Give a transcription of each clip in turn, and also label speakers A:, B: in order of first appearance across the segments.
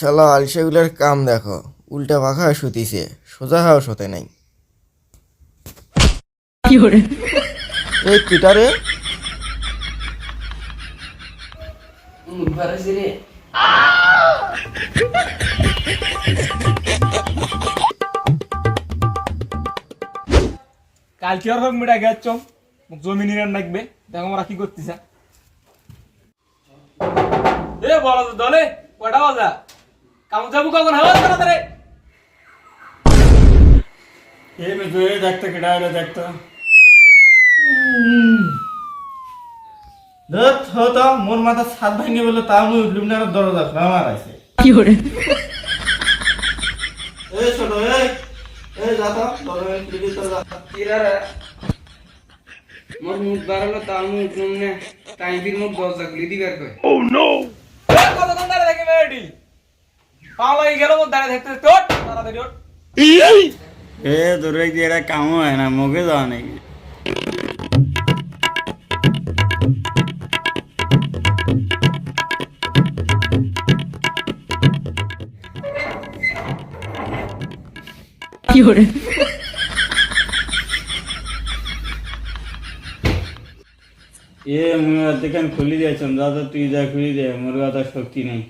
A: শালা আলসেগুলোর কাম দেখো, উল্টা পাখা শুতিছে, সোজা হাও শোতে নাই। এই পিটারে
B: কালকে আর হোক মিটা গেছ জমি নিয়ে রাখবে, দেখো আমরা কি করতেছে। এ বলো তো দলে কটা বাজা কাম যাবো কখন হাওয়া করা রে?
C: এই মে জয়ে দেখতে কেডা হলো দেখতো। ধত হতো মোর মাথা ছাদ ভাঙে বলে তা মুই উঠলুম না, দরজা খোলা আমার আছে। কি করে এই ছোট এই যা তো দরজা খুলে তো যা।
D: কিরা রে মোর মুখ বাড়ালো তা আমি উঠলুম না, টাইম দিন মুখ দরজা খুলে দিবার কই।
B: ও নো এ কতক্ষণ দাঁড়িয়ে থাকি মেয়েটি পাও লাগি গেল, মোর দাঁড়িয়ে থাকতে তোট তাড়াতাড়ি ওঠ।
C: এ দূরে গিয়ে এটা কাম হয় না, মুখে যাওয়া নাকি।
E: কি করে
C: এ মুই দেখেন খুলি দিয়েছেন, দাদা তুই যা খুলি দে, মোর কথা শক্তি নেই।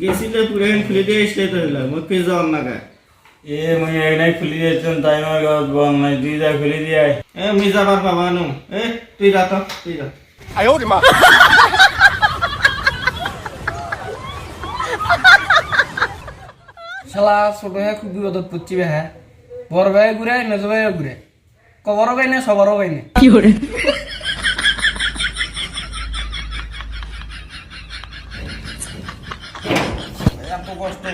C: গেছিলে পুরে খুলি দিয়ে এসে তো হইলো, মোর পেয়ে যাওয়ার না কা। এ মুই একটাই খুলি দিয়েছেন, তাই আমার কথা বল নাই, তুই যা খুলি দিয়ে। এ মুই যাবার পাবা নু, এ তুই যা তো, তুই যা।
D: শালা ছোট ভাই খুব বিপদত পড়ছি বে। হ্যাঁ বড় ভাই ঘুরে মেজ ভাই ঘুরে, কবরও গাই না সবারও গাই না।
E: কি করে
D: এত কষ্ট।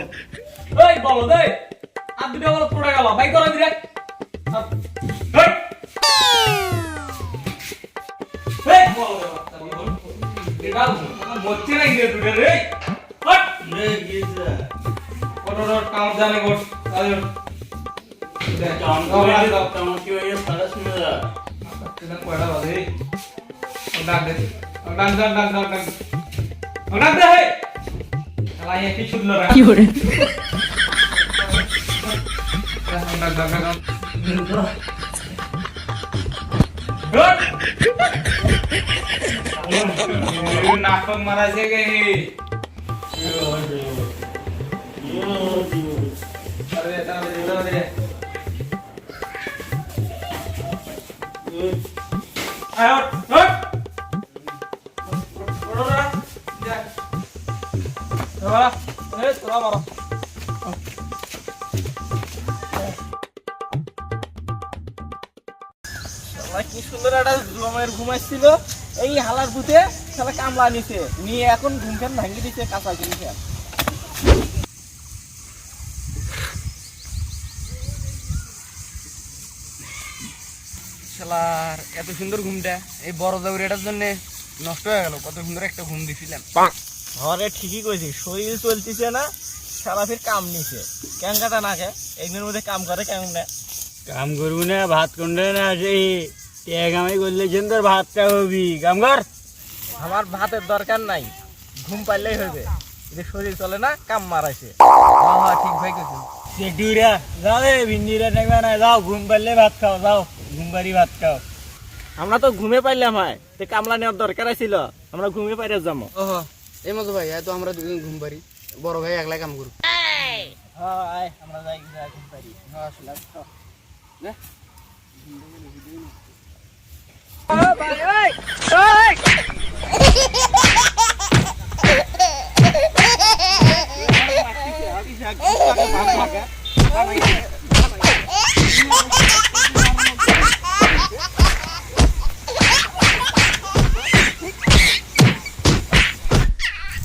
B: এই বলো দে আর দুটো বলো পড়ে গেল, ভাই করে দিরে। এই এই বলো এটা বলছি না গিয়ে দুটো রে। হট
C: রে গিয়েছে
B: কত কাম জানে গোট আরে
C: কাম করে দাও, কাম কি হয়ে সারা শুনে যা।
B: তেনা কয়টা বাজে ডাক দে ডাক ডাক ডাক ডাক ডাক ডাক দে হে শালা এই কি শুনলো রে।
E: কি করে
B: ডাক ডাক ডাক গুড নাটক মারাছে গে আরে তাহলে আয় হট ওড়া যা বাবা এ তোরা মারো।
D: কি সুন্দর একটা জমের ঘুমাইছিল, এই হালার ভূতে শালা কামলা নিছে নিয়ে এখন ঘুমখান ভাঙি দিছে কাঁচা কিনছে। শালার এত সুন্দর ঘুমটা এই বড় জাউরিটার জন্য নষ্ট হয়ে গেল। কত সুন্দর একটা ঘুম দিছিলাম।
A: ঘরে ঠিকই কইছি, শরীর চলতিছে না, শালা ফির কাম নিছে কেন কাটা না খে একদিনের মধ্যে কাম করে কেমন না।
C: কাম করবো না, ভাত কোনটা না সেই টেগামাই করলে তোর ভাতটা হবি, কাম কর।
D: আমার ভাতের দরকার নাই, ঘুম পাইলেই হবে। যদি শরীর চলে না কাম মারাইছে। হ্যাঁ ঠিক ভাই কইছেন।
C: চেটুরা যাও, এ ভিন্ডিরা নেবে না, যাও ঘুম পারলে ভাত খাও, যাও ঘুম পারি ভাত খাও।
D: আমরা তো ঘুমে পাইলাম হয়, তে কামলা নেওয়ার দরকার ছিল, আমরা ঘুমে পাইরে যাবো।
F: ওহো এই মতো ভাই তো আমরা দুদিন ঘুম পারি, বড় ভাই একলাই কাম করু।
D: হ্যাঁ আয় আমরা যাই ঘুম পারি।
F: হ্যাঁ আসলে না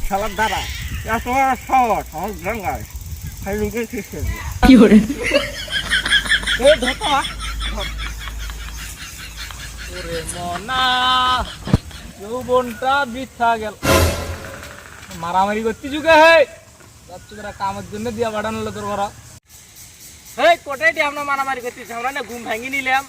D: শালার দ্বারা এত বড় শহর আমার গঙ্গায় খাই লুকে শেষ করবে।
E: কি করে
D: এই ধোকা ওরে মনা যৌবনটা বৃথা গেল। মারামারি করতে যুগে হে তোরা কামের জন্য দিয়া বাড়ানো তোর ঘর। এই কোটাইটি আমরা মারামারি করতেছি, আমরা না ঘুম ভাঙি নিলাম।